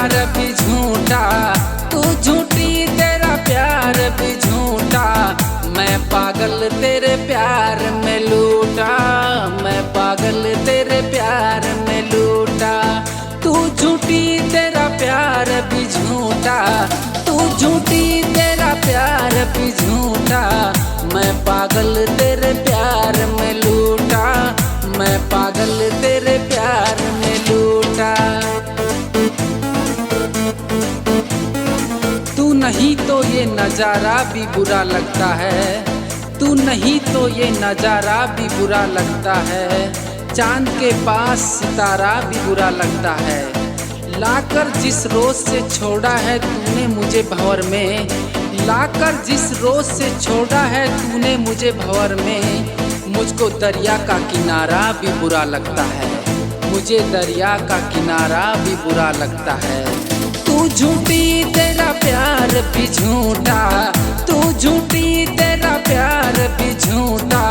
प्यार भी झूठा, तू झूठी तेरा प्यार भी झूठा। मैं पागल तेरे प्यार में लूटा, मैं पागल तेरे प्यार में लूटा। तू झूठी तेरा प्यार भी झूठा, तू झूठी तेरा प्यार भी झूठा। मैं पागल तेरे प्यार में लूटा, मैं पागल तेरे प्यार में लूटा। तू नहीं तो ये नज़ारा भी बुरा लगता है, तू नहीं तो ये नज़ारा भी बुरा लगता है। चांद के पास सितारा भी बुरा लगता है। लाकर जिस रोज से छोड़ा है तूने मुझे भंवर में, लाकर जिस रोज से छोड़ा है तूने मुझे भंवर में। मुझको दरिया का किनारा भी बुरा लगता है, मुझे दरिया का किनारा भी बुरा लगता है। तू झूठी तेरा प्यार भी झूठा, तू झूठी तेरा प्यार भी झूठा।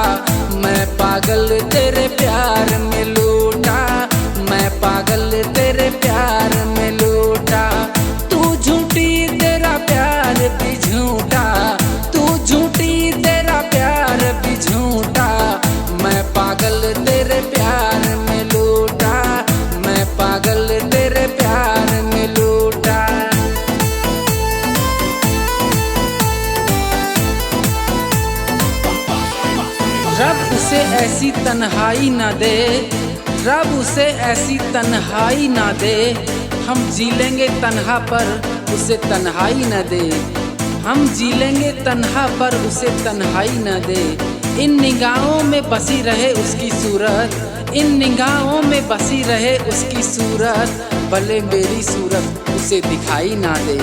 मैं पागल तेरे प्यार में लूटा, मैं पागल तेरे प्यार में लूटा। तू झूठी तेरा प्यार भी झूठा, तू झूठी तेरा प्यार भी झूठा। मैं पागल तेरे प्यार में लूटा, मैं पागल तेरे प्यार में लूटा। रब उसे ऐसी तन्हाई ना दे, रब उसे ऐसी तन्हाई ना दे। हम जी लेंगे तन्हा पर उसे तन्हाई न दे, हम जी लेंगे तन्हा पर उसे तन्हाई न दे। इन निगाहों में बसी रहे उसकी सूरत, इन निगाहों में बसी रहे उसकी सूरत। भले मेरी सूरत उसे दिखाई ना दे,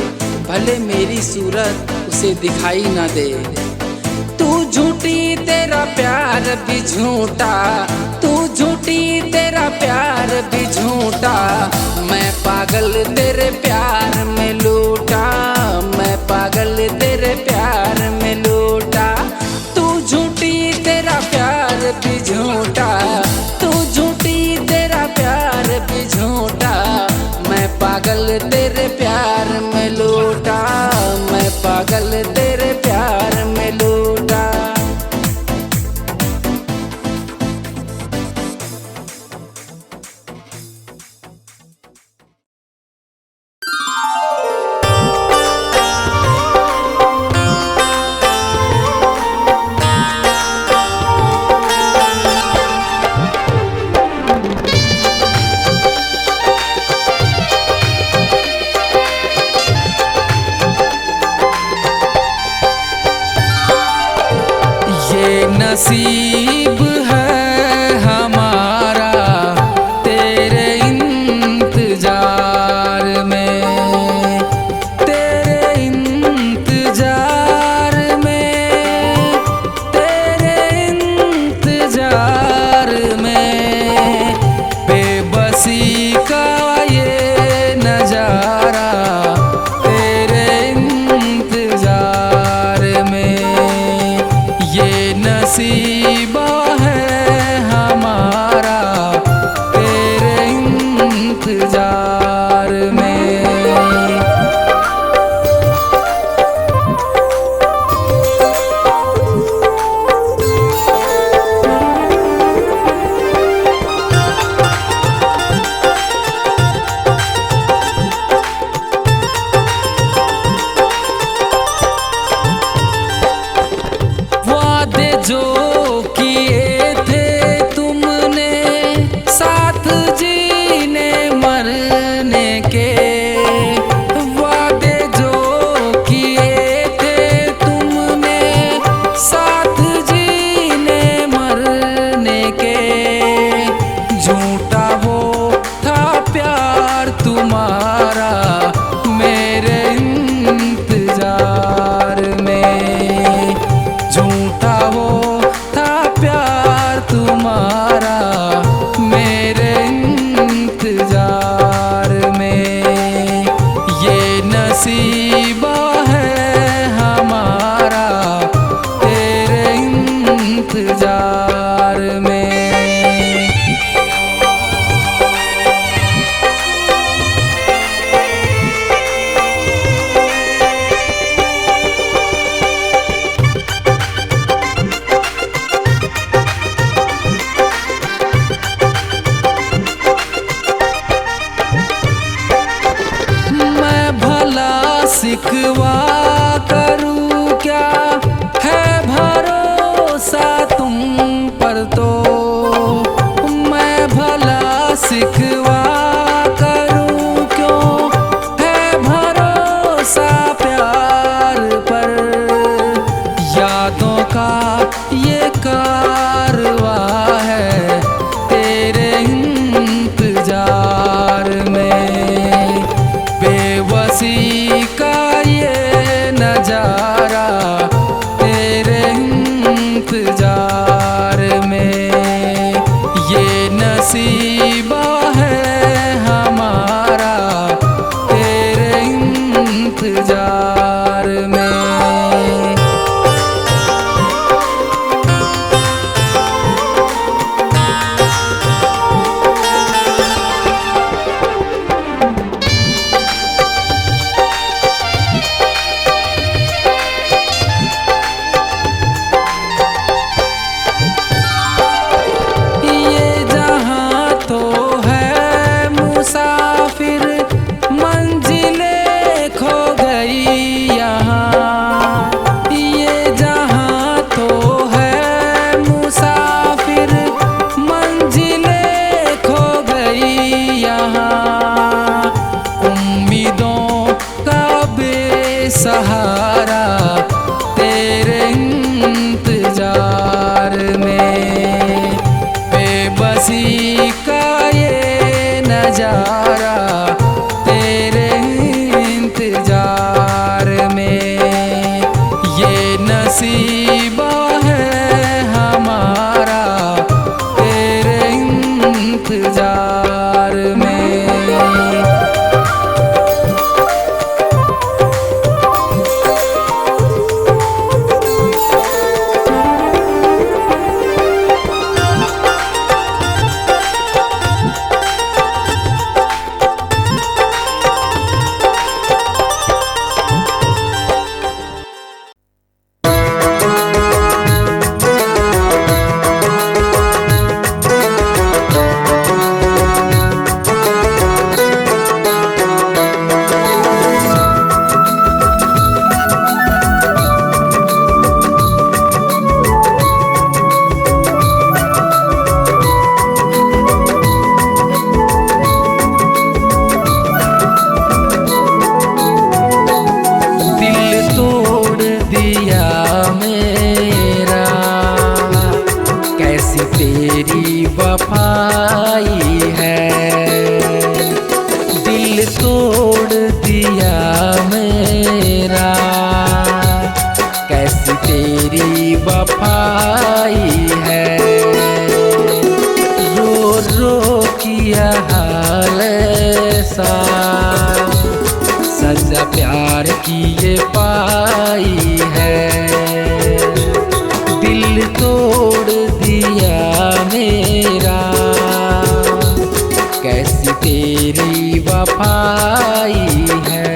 भले मेरी सूरत उसे दिखाई ना दे। तू झूठी तेरा प्यार भी झूठा, तू झूठी तेरा प्यार भी झूठा। मैं पागल तेरे प्यार में लूटा, मैं पागल तेरे प्यार में लूटा। तू झूठी तेरा प्यार भी झूठा, तू झूठी तेरा प्यार भी झूठा। मैं पागल तेरे प्यार में लूटा, मैं पागल तेरे प्यार में लूटा। नसीब है हमारा तेरे इंतजार में, तेरे इंतजार में, तेरे इंतजार में। बेबसी का ये नजारा तेरे इंतजार में। ये नसीब नजारा तेरे इंतजार में। ये नसीबा है हमारा तेरे इंतजार में। सहारा तेरे इंतजार में। बेबसी का ये नजारा तेरे इंतजार में। ये नसीबा है हमारा तेरे इंतजार में। तेरी वफाई है। दिल तोड़ दिया मेरा, कैसी तेरी वफाई है। रो रो किया हाल सा, सजा प्यार की ये पाई है। दिल तोड़ दिया मेरा, कैसी तेरी वफाई है।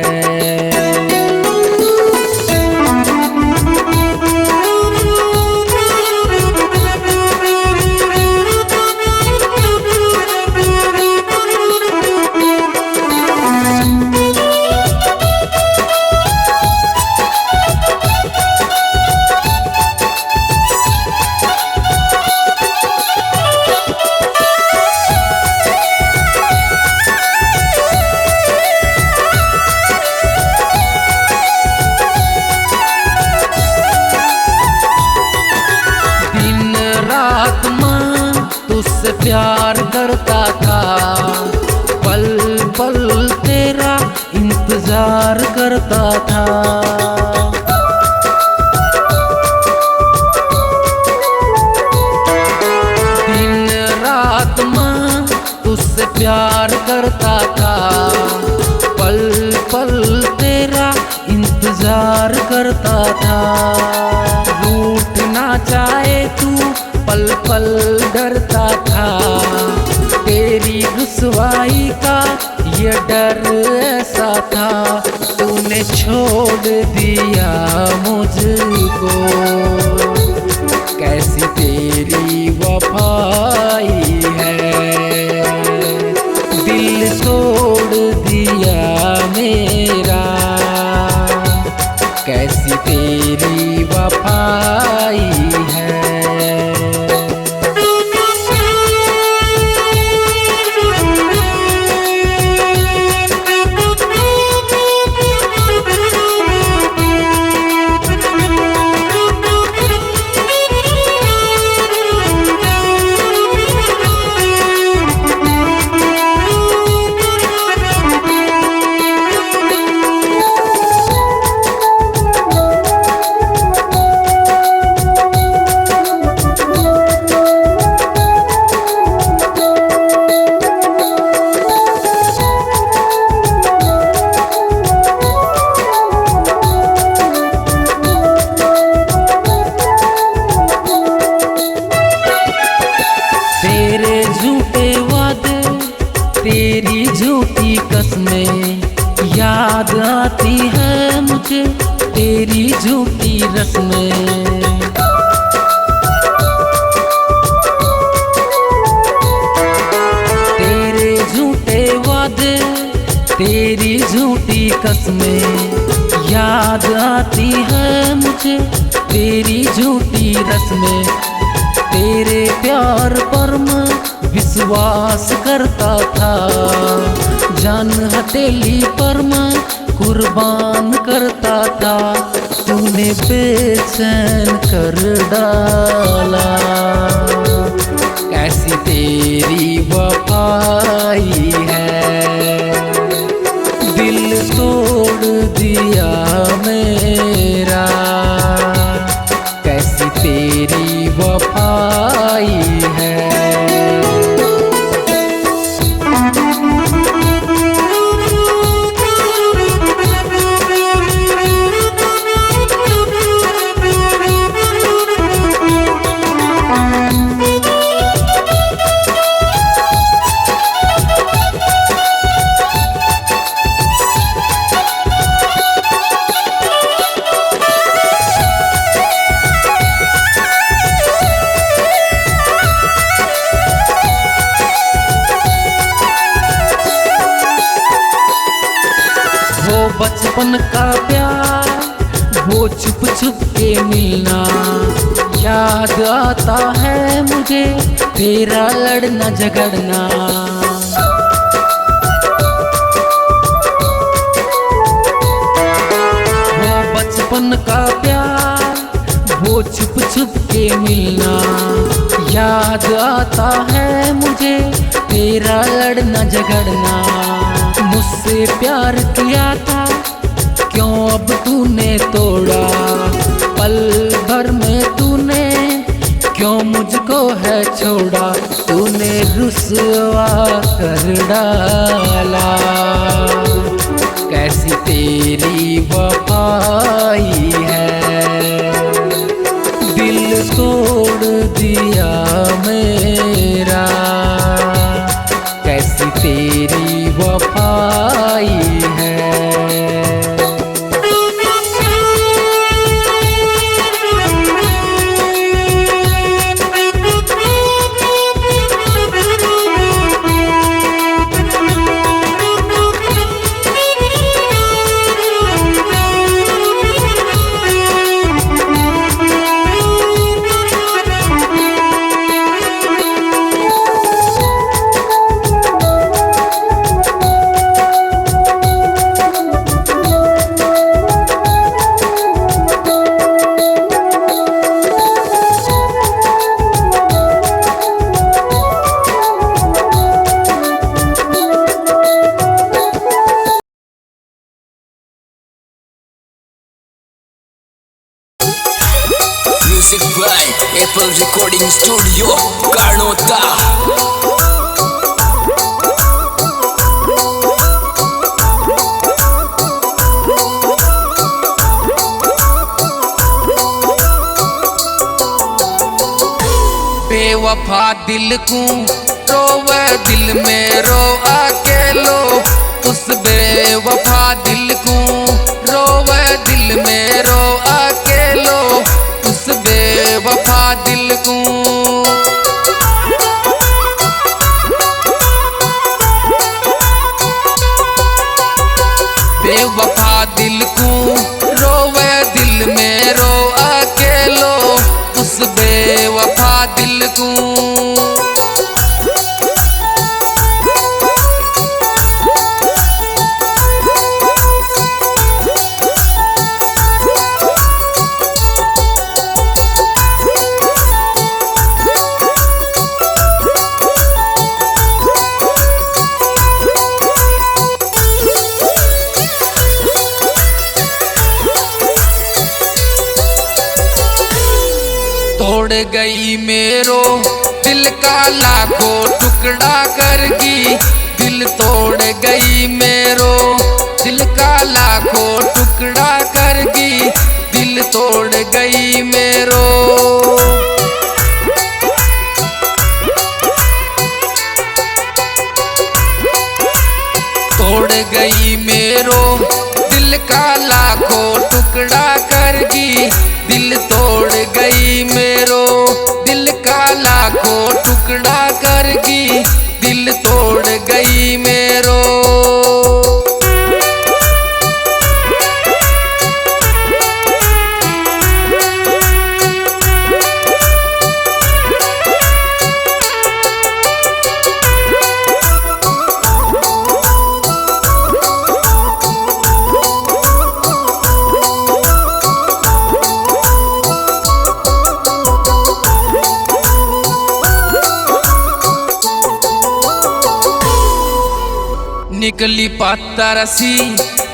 तुझसे प्यार करता था, पल पल तेरा इंतजार करता था। दिन रात माँ तुझसे प्यार करता था, पल पल तेरा इंतजार करता था। रूठ ना चाहे तू पल पल डरता था, तेरी रुसवाई का ये डर ऐसा था। तूने छोड़ दिया मुझको, कैसी तेरी वफाई है। दिल तोड़ दिया मेरा, कैसी तेरी वफाई है। रस में। तेरे झूठे वादे तेरी झूठी कसमें याद आती है मुझे तेरी झूठी रस्में। तेरे प्यार पर मैं विश्वास करता था, जान हथेली पर मैं कुर्बान करता था। तूने बेचैन कर डाला, कैसी तेरी वफाई है। दिल तोड़ दिया मेरा, कैसी तेरी वफाई है। वो बचपन का प्यार, वो छुप छुप के मिलना, याद आता है मुझे तेरा लड़ना झगड़ना। वो बचपन का प्यार, वो छुप छुप के मिलना, याद आता है मुझे तेरा लड़ना झगड़ना। मुझसे प्यार किया था क्यों अब तूने तोड़ा, पल भर में तूने क्यों मुझको है छोड़ा। तूने रुसवा कर डाला, कैसी तेरी वफाई है। दिल तोड़ दिया मेरा, कैसी तेरी वफाई है। Music by Apple Recording Studio, Karnota। बेवफा दिल को रोवे दिल में रो अकेलो, उस बेवफा दिल को रोवे दिल में रो अकेलो, उस बेवफा दिल को। बेवफा दिल को रोवे दिल में रो अकेलो, उस बेवफा दिल को। तोड़ गई मेरो दिल का लाखों टुकड़ा करगी, दिल तोड़ गई मेरो दिल का लाखों टुकड़ा करगी, दिल तोड़ गई मेरो। तोड़ गई मेरो दिल का लाखों टुकड़ा करगी, दिल तोड़ गई मेरो, दिल का लाखों टुकड़ा करगी, दिल तोड़ गई मेरो। निकली पत्तरसी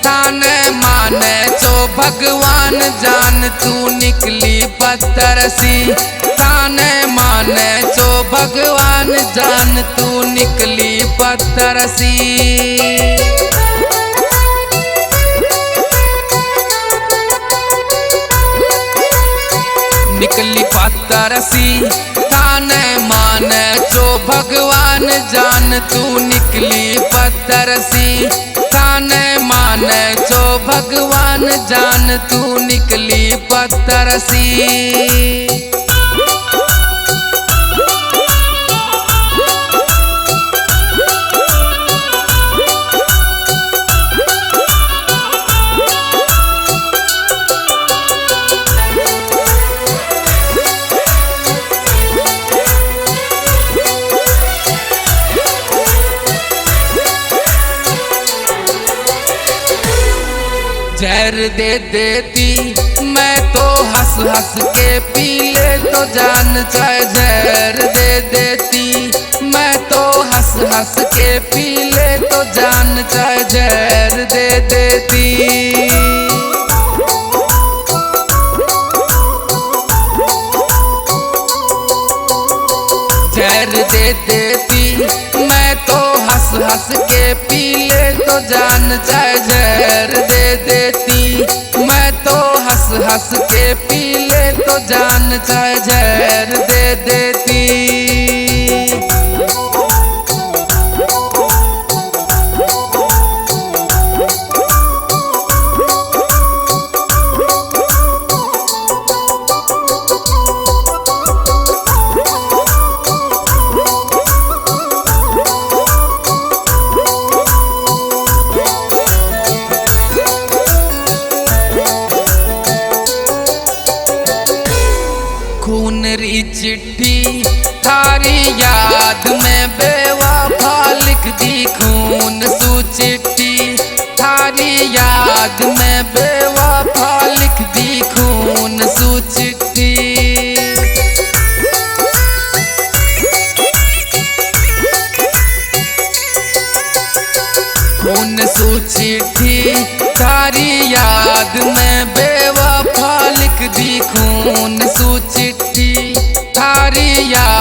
ताने माने तो भगवान जान, तू निकली पत्तरसी ताने माने तो भगवान जान, तू निकली पत्तरसी। निकली पत्तरसी ताने माने जो भगवान जान, तू निकली पत्तरसी ताने माने जो भगवान जान, तू निकली पत्तरसी। जहर दे देती मैं तो हंस हंस के पी ले तो जान, चाहे जहर दे देती मैं तो हंस हंस के पी ले तो जान, चाहे जहर दे देती। जहर दे देती मैं तो हंस हंस के पी ले तो जान, चाहे जहर दे देती मैं तो हंस हंस के पी ले तो जान, चाहे जहर दे देती। खून री चिट्ठी थारी याद में बेवफा लिख दी, खून सू चिट्ठी थारी याद में बेवफा लिख दी, खून सू चिट्ठी। खून सू चिट्ठी थारी याद में बेवफा लिख दी, खून सू चिट्ठी थारी याद